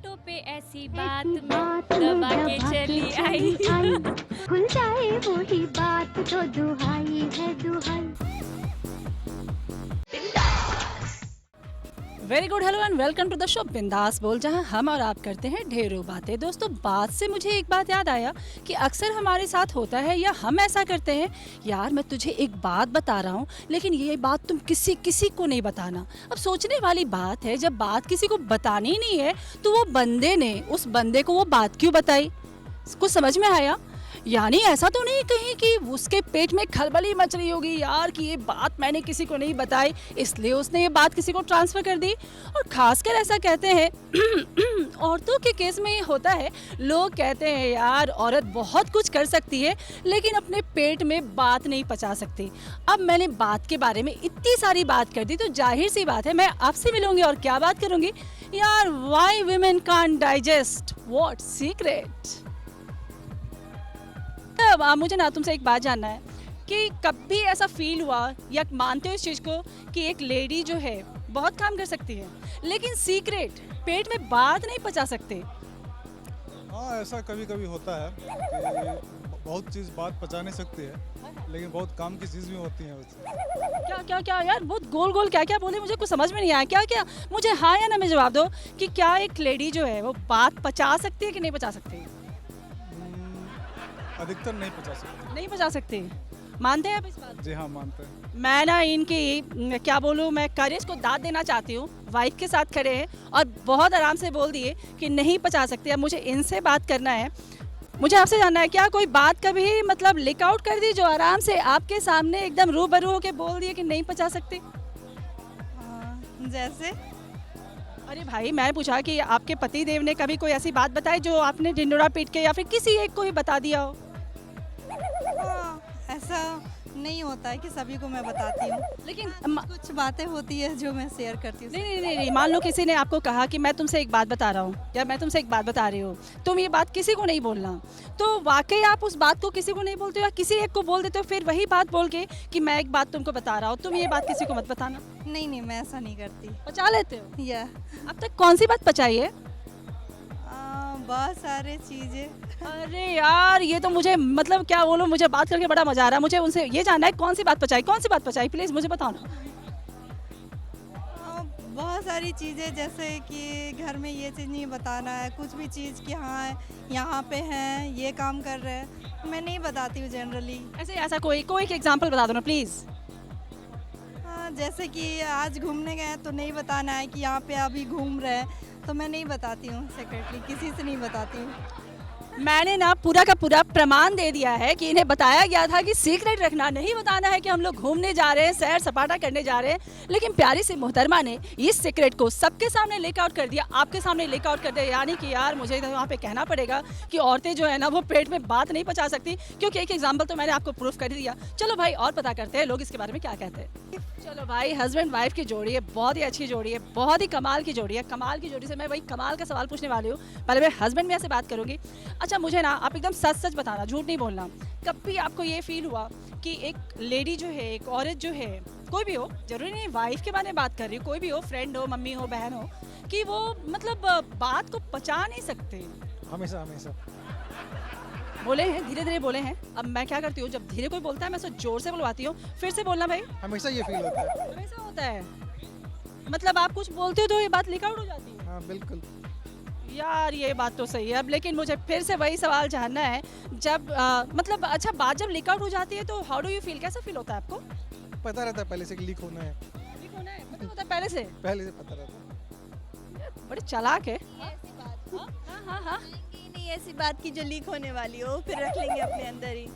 होठों पे ऐसी बात मैं दबा के चली आई। खुल जाए वही बात तो दुहाई है दुहाई। Very good, hello and welcome to the show Bindaas Bol, जहां हम और आप करते हैं ढेरों बातें। दोस्तों, बात से मुझे एक बात याद आया कि अक्सर हमारे साथ होता है या हम ऐसा करते हैं, यार मैं तुझे एक बात बता रहा हूँ लेकिन ये बात तुम किसी को नहीं बताना। अब सोचने वाली बात है, जब बात किसी को बतानी नहीं है तो वो बंदे ने उस बंदे को वो बात क्यों बताई? कुछ समझ में आया? यानी ऐसा तो नहीं कहीं कि उसके पेट में खलबली मच रही होगी यार कि ये बात मैंने किसी को नहीं बताई, इसलिए उसने ये बात किसी को ट्रांसफ़र कर दी। और ख़ासकर ऐसा कहते हैं औरतों के केस में ये होता है, लोग कहते हैं यार औरत बहुत कुछ कर सकती है लेकिन अपने पेट में बात नहीं पचा सकती। अब मैंने बात के बारे में इतनी सारी बात कर दी तो जाहिर सी बात है मैं आपसे मिलूंगी और क्या बात करूंगी यार, why women can't digest what secret. अब मुझे ना तुमसे एक बात जानना है कि कभी ऐसा फील हुआ या मानते हो इस चीज़ को कि एक लेडी जो है बहुत काम कर सकती है लेकिन सीक्रेट पेट में बात नहीं पचा सकते? हाँ, ऐसा कभी कभी होता है कि बहुत चीज़ बात पचा नहीं सकती है लेकिन बहुत काम की चीज़ भी होती है उससे। क्या क्या क्या यार, बहुत गोल गोल क्या क्या बोले, मुझे कुछ समझ में नहीं आया। क्या क्या, मुझे हाँ या ना में जवाब दो कि क्या एक लेडी जो है वो बात पचा सकती है कि नहीं पचा सकती? अधिकतर नहीं पचा सकते। नहीं पचा सकती, मानते हैं आप इस बात? जी हाँ, मानते हैं। मैं ना इनकी क्या बोलूँ, मैं करेज को दाद देना चाहती हूँ। वाइफ के साथ खड़े हैं और बहुत आराम से बोल दिए कि नहीं पचा सकते। अब मुझे इनसे बात करना है, मुझे आपसे जानना है क्या कोई बात कभी मतलब लीक आउट कर दी जो आराम से आपके सामने एकदम रूबरू होके बोल दिए कि नहीं पचा सकती? जैसे अरे भाई, मैं पूछा कि आपके पति देव ने कभी कोई ऐसी बात बताई जो आपने ढिंडोरा पीट के या फिर किसी एक को ही बता दिया हो? ऐसा नहीं होता है कि सभी को मैं बताती हूँ, लेकिन कुछ बातें होती है जो मैं शेयर करती हूँ। नहीं, मान लो किसी ने आपको कहा कि मैं तुमसे एक बात बता रहा हूँ या मैं तुमसे एक बात बता रही हूँ, तुम ये बात किसी को नहीं बोलना, तो वाकई आप उस बात को किसी को नहीं बोलते हो या किसी एक को बोल देते हो फिर वही बात बोल के कि मैं एक बात तुमको बता रहा हूँ, तुम ये बात किसी को मत बताना? नहीं, मैं ऐसा नहीं करती। पचा लेते हो? या अब तक कौन सी बात पचाई है? बहुत सारे चीज़ें। अरे यार, ये तो मुझे मतलब क्या बोलूं, मुझे बात करके बड़ा मजा आ रहा है। मुझे उनसे ये जानना है कौन सी बात पचाई प्लीज मुझे बताओ ना। बहुत सारी चीज़ें, जैसे कि घर में ये चीज़ नहीं बताना है, कुछ भी चीज़ कि हाँ यहाँ पे हैं, ये काम कर रहे हैं, मैं नहीं बताती हूँ जनरली। ऐसा कोई एक एग्जांपल बता दो ना प्लीज। जैसे कि आज घूमने गए तो नहीं बताना है कि यहाँ पे अभी घूम रहे हैं, तो मैं नहीं बताती हूँ सेक्रेटली, किसी से नहीं बताती हूँ। मैंने ना पूरा का पूरा प्रमाण दे दिया है कि इन्हें बताया गया था कि सीक्रेट रखना, नहीं बताना है कि हम लोग घूमने जा रहे हैं, सैर सपाटा करने जा रहे हैं, लेकिन प्यारी सी मोहतरमा ने इस सीक्रेट को सबके सामने लीक आउट कर दिया, आपके सामने लीक आउट कर दिया। यानी कि यार मुझे तो वहाँ पे कहना पड़ेगा कि औरतें जो है ना वो पेट में बात नहीं पचा सकती, क्योंकि एक एग्जाम्पल तो मैंने आपको प्रूफ कर दिया। चलो भाई, और पता करते हैं लोग इसके बारे में क्या कहते हैं। चलो भाई, हस्बैंड वाइफ की जोड़ी है, बहुत ही अच्छी जोड़ी है, बहुत ही कमाल की जोड़ी है। कमाल की जोड़ी से मैं वही कमाल का सवाल पूछने वाली हूँ। पहले मैं हस्बैंड में से बात करूँगी। अच्छा, मुझे ना आप एकदम सच सच बताना, झूठ नहीं बोलना। कभी आपको ये फील हुआ कि एक लेडी जो है, एक औरत जो है, कोई भी हो, जरूरी नहीं वाइफ के बारे में बात कर रही हूँ, कोई भी हो, फ्रेंड हो, मम्मी हो, बहन हो, कि वो मतलब बात को पचा नहीं सकते? हमेशा हमेशा बोले हैं, धीरे धीरे बोले हैं। अब मैं क्या करती हूँ, जब धीरे कोई बोलता है मैं उसे जोर से बुलवाती हूँ, फिर से बोलना भाई। हमेशा ये फील होता है। हमेशा होता है, मतलब आप कुछ बोलते हो तो ये बात लीक आउट हो जाती है। हाँ बिल्कुल। यार ये बात तो सही है। अब लेकिन मुझे फिर से वही सवाल जानना है, जब मतलब अच्छा बात जब लीक आउट हो जाती है तो हाउ डू यू फील, कैसा फील होता है आपको? पता रहता है पहले से कि लीक होना है। लीक होना है पता होता है पहले से? पहले से पता रहता है। बड़े चालाक है। ऐसी बात हाँ, नहीं, ऐसी बात की जो लीक होने वाली हो फिर रख लेंगे अपने अंदर ही।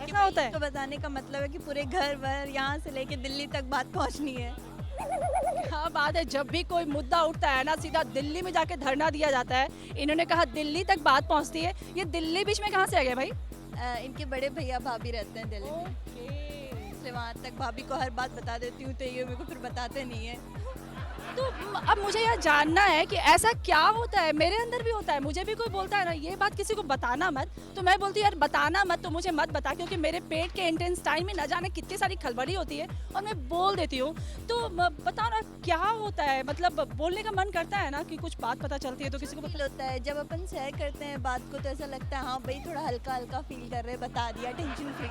ऐसा होता है? तो बताने का मतलब है कि पूरे घर भर यहाँ से लेके दिल्ली तक बात पहुँचनी है। क्या बात है, जब भी कोई मुद्दा उठता है ना सीधा दिल्ली में जाके धरना दिया जाता है। इन्होंने कहा दिल्ली तक बात पहुंचती है, ये दिल्ली बीच में कहाँ से आ गया भाई? इनके बड़े भैया भाभी रहते हैं दिल्ली में, इसलिए वहाँ तक भाभी को हर बात बता देती हूँ, तो ये मेरे को फिर बताते नहीं है। तो अब मुझे यह जानना है कि ऐसा क्या होता है, मेरे अंदर भी होता है, मुझे भी कोई बोलता है ना ये बात किसी को बताना मत, तो मैं बोलती हूँ यार बताना मत तो मुझे मत बता, क्योंकि मेरे पेट के इंटेंस टाइम में न जाने कितनी सारी खलबली होती है और मैं बोल देती हूँ। तो बताओ ना क्या होता है, मतलब बोलने का मन करता है ना कि कुछ बात पता चलती है तो किसी को फील होता है जब अपन शेयर करते हैं बात को, तो ऐसा लगता है हाँ भाई थोड़ा हल्का हल्का फील कर रहे हैं, बता दिया, टेंशन फ्री।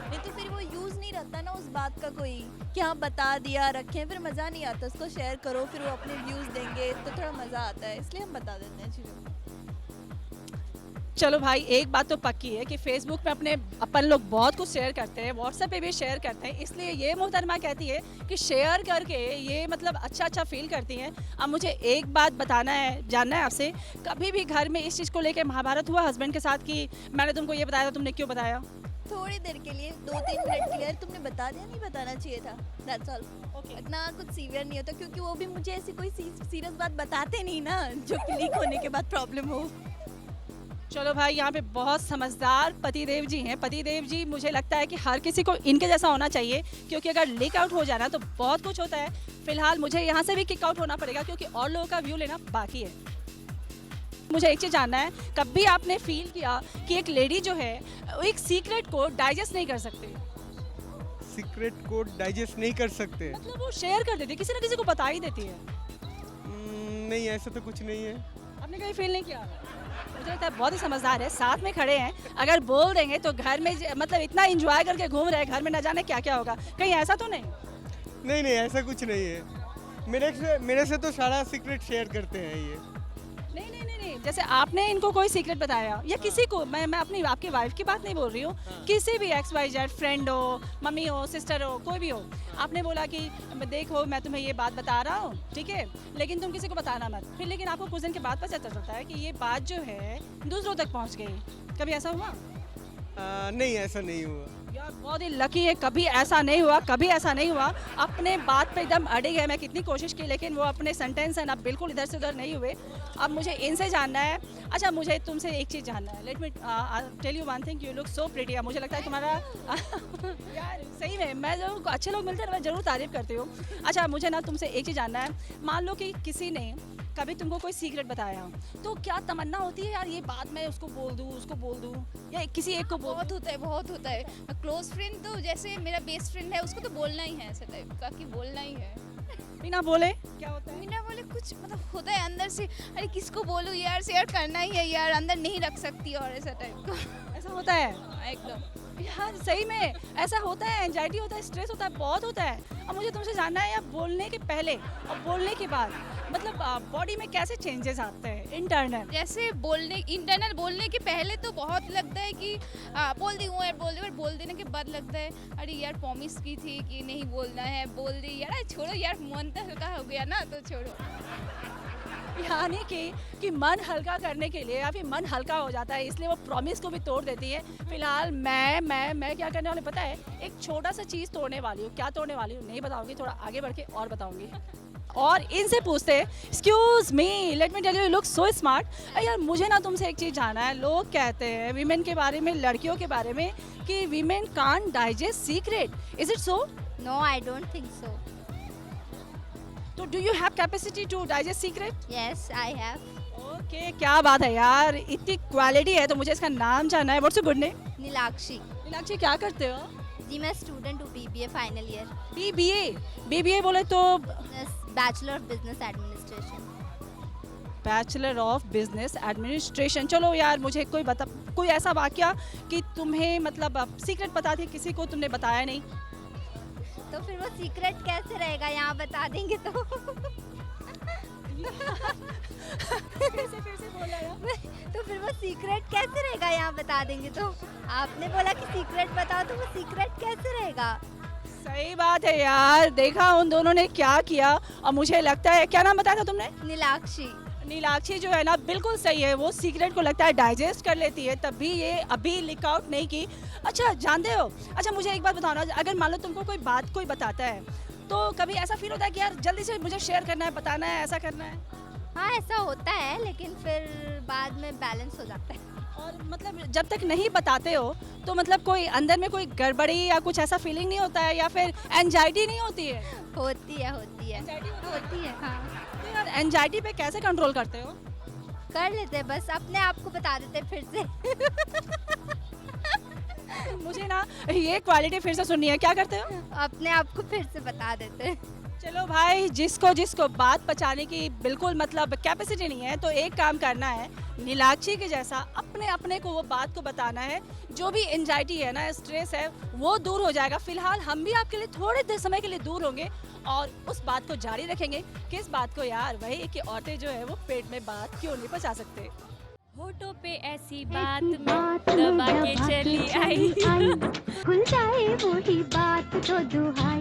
नहीं तो फिर वो यूज़ नहीं रहता ना उस बात का कोई कि हाँ बता दिया रखें, फिर मज़ा नहीं आता। उसको शेयर करो फिर वो अपने व्यूज़ देंगे तो थोड़ा मज़ा आता है, इसलिए हम बता देते हैं चीज़ों को। चलो भाई एक बात तो पक्की है कि फेसबुक पे अपन लोग बहुत कुछ शेयर करते हैं, व्हाट्सएप पे भी शेयर करते हैं, इसलिए ये मोहतरमा कहती है कि शेयर करके ये मतलब अच्छा फील करती हैं। अब मुझे एक बात जानना है आपसे, कभी भी घर में इस चीज़ को लेकर महाभारत हुआ हस्बैंड के साथ कि मैंने तुमको ये बताया था तुमने क्यों बताया? थोड़ी देर के लिए 2-3 मिनट के लिए तुमने बता दिया, नहीं बताना चाहिए था, दैट्स ऑल। ओके, इतना कुछ सीवियर नहीं होता, क्योंकि वो भी मुझे ऐसी कोई सीरियस बात बताते नहीं ना जो कि लीक होने के बाद प्रॉब्लम हो। चलो भाई यहाँ पे बहुत समझदार पतिदेव जी हैं। पतिदेव जी मुझे लगता है कि हर किसी को इनके जैसा होना चाहिए, क्योंकि अगर लीक आउट हो जाना तो बहुत कुछ होता है। फिलहाल मुझे यहाँ से भी किक आउट होना पड़ेगा क्योंकि और लोगों का व्यू लेना बाकी है। मुझे एक चीज़ जानना है, कभी आपने फील किया कि एक लेडी जो है एक सीक्रेट को डाइजेस्ट नहीं कर सकते? सीक्रेट को डाइजेस्ट नहीं कर सकते? मतलब वो शेयर कर देती है, किसी ना किसी को बता ही देती है। नहीं, ऐसा तो कुछ नहीं है। आपने कभी फील नहीं किया? मुझे लगता है बहुत ही समझदार है, साथ में खड़े हैं, अगर बोल देंगे तो घर में मतलब इतना एंजॉय करके घूम रहे हैं, घर में न जाने क्या क्या होगा, कहीं ऐसा तो नहीं? नहीं, ऐसा कुछ नहीं है। मेरे से तो सारा सीक्रेट शेयर करते हैं ये। नहीं, जैसे आपने इनको कोई सीक्रेट बताया या किसी को, मैं आपकी वाइफ की बात नहीं बोल रही हूँ, किसी भी XYZ फ्रेंड हो, मम्मी हो, सिस्टर हो, कोई भी हो, आपने बोला कि देखो मैं तुम्हें ये बात बता रहा हूँ, ठीक है, लेकिन तुम किसी को बताना मत, फिर लेकिन आपको कुछ दिन के बाद पता चलता है कि ये बात जो है दूसरों तक पहुँच गई, कभी ऐसा हुआ? नहीं, ऐसा नहीं हुआ। यार बहुत ही लकी है, कभी ऐसा नहीं हुआ। अपने बात पे एकदम अड़े गए, मैं कितनी कोशिश की लेकिन वो अपने सेंटेंस है ना बिल्कुल इधर से उधर नहीं हुए। अब मुझे इनसे जानना है, अच्छा मुझे तुमसे एक चीज़ जानना है, let me tell you one thing, you look so pretty. मुझे लगता है तुम्हारा यार सही में, मैं जो अच्छे लोग मिलते हैं मैं ज़रूर तारीफ़ करती हूँ। अच्छा मुझे ना तुमसे एक चीज़ जानना है, मान लो कि किसी ने कभी तुमको कोई सीक्रेट बताया तो क्या तमन्ना होती है यार ये बात मैं उसको बोल दूँ या किसी एक को बहुत होता है। क्लोज फ्रेंड तो जैसे मेरा बेस्ट फ्रेंड है उसको तो बोलना ही है, ऐसा टाइप का कि बोलना ही है। बिना बोले क्या होता है? बिना बोले कुछ मतलब होता है अंदर से, अरे किसको बोलूँ यार, शेयर करना ही है यार, अंदर नहीं रख सकती और ऐसा टाइप का। ऐसा होता है एकदम यार, सही में ऐसा होता है, एंजाइटी होता है, स्ट्रेस होता है, बहुत होता है। अब मुझे तुमसे जानना है यार बोलने के पहले और बोलने के बाद मतलब बॉडी में कैसे चेंजेस आते हैं इंटरनल? जैसे इंटरनल बोलने के पहले तो बहुत लगता है कि बोल दी हूँ यार, बोल देने के बाद लगता है अरे यार प्रॉमिस की थी कि नहीं बोलना है, बोल दी यार, छोड़ो यार, मन तो हल्का हो गया ना तो छोड़ो। यानी कि मन हल्का करने के लिए या फिर मन हल्का हो जाता है इसलिए वो प्रॉमिस को भी तोड़ देती है। फिलहाल मैं क्या करने वाली पता है, एक छोटा सा चीज़ तोड़ने वाली हूँ। क्या तोड़ने वाली हूँ नहीं बताऊंगी, थोड़ा आगे बढ़ के और बताऊंगी। और इनसे पूछते हैं, excuse me, let me tell you, look so smart. यार मुझे ना तुमसे एक चीज़ जानना है, लोग कहते हैं वीमेन के बारे में, लड़कियों के बारे में कि women can't digest secret, is it so? No, I don't think so. तो do you have capacity to digest secret? Yes, I have. Okay, क्या बात है यार, इतनी क्वालिटी है तो मुझे इसका नाम जानना है। What's your good name? Neelakshi Meenakshi, क्या करते हो? जी, मैं स्टूडेंट हूँ, BBA फाइनल ईयर, बीबीए बोले तो bachelor of business administration. Bachelor of business administration. चलो यार मुझे कोई ऐसा वाकया कि तुम्हें मतलब सीक्रेट पता थी, किसी को तुमने बताया नहीं? तो फिर वो सीक्रेट कैसे रहेगा, यहाँ बता देंगे तो? फिर से बोला यार। तो फिर वो सीक्रेट कैसे रहेगा, यहाँ बता देंगे तो? आपने बोला कि सीक्रेट बताओ, तो वो सीक्रेट कैसे रहेगा? सही बात है यार, देखा उन दोनों ने क्या किया। और मुझे लगता है, क्या नाम बताया था तुमने? नीलाक्षी। नीलाक्षी जो है ना बिल्कुल सही है, वो सीक्रेट को लगता है डाइजेस्ट कर लेती है, तभी ये अभी लीक आउट नहीं की। अच्छा जानते हो, अच्छा मुझे एक बात बताओ ना, अगर मान लो तुमको कोई बताता है तो कभी ऐसा फील होता है कि यार जल्दी से मुझे शेयर करना है, बताना है, ऐसा करना है? हाँ ऐसा होता है, लेकिन फिर बाद में बैलेंस हो जाता है। और मतलब जब तक नहीं बताते हो तो मतलब कोई अंदर में कोई गड़बड़ी या कुछ ऐसा फीलिंग नहीं होता है या फिर एंजाइटी नहीं होती है? होती है होती है हाँ। तो यार एंजाइटी पे कैसे कंट्रोल करते हो? कर लेते हैं, बस अपने आप को बता देते हैं फिर से। मुझे ना ये क्वालिटी फिर से सुननी है, क्या करते हो? अपने आप को फिर से बता देते हैं। चलो भाई, जिसको जिसको बात पचाने की बिल्कुल मतलब कैपेसिटी नहीं है तो एक काम करना है, नीलाक्षी के जैसा अपने अपने को वो बात को बताना है। जो भी एंजाइटी है ना, स्ट्रेस है, वो दूर हो जाएगा। फिलहाल हम भी आपके लिए थोड़े देर समय के लिए दूर होंगे और उस बात को जारी रखेंगे। किस बात को यार? वही कि औरतें जो है वो पेट में बात क्यों नहीं पचा सकते। होठों पे ऐसी बात दबा के चली आई खुल जाए वही बात तो दुहा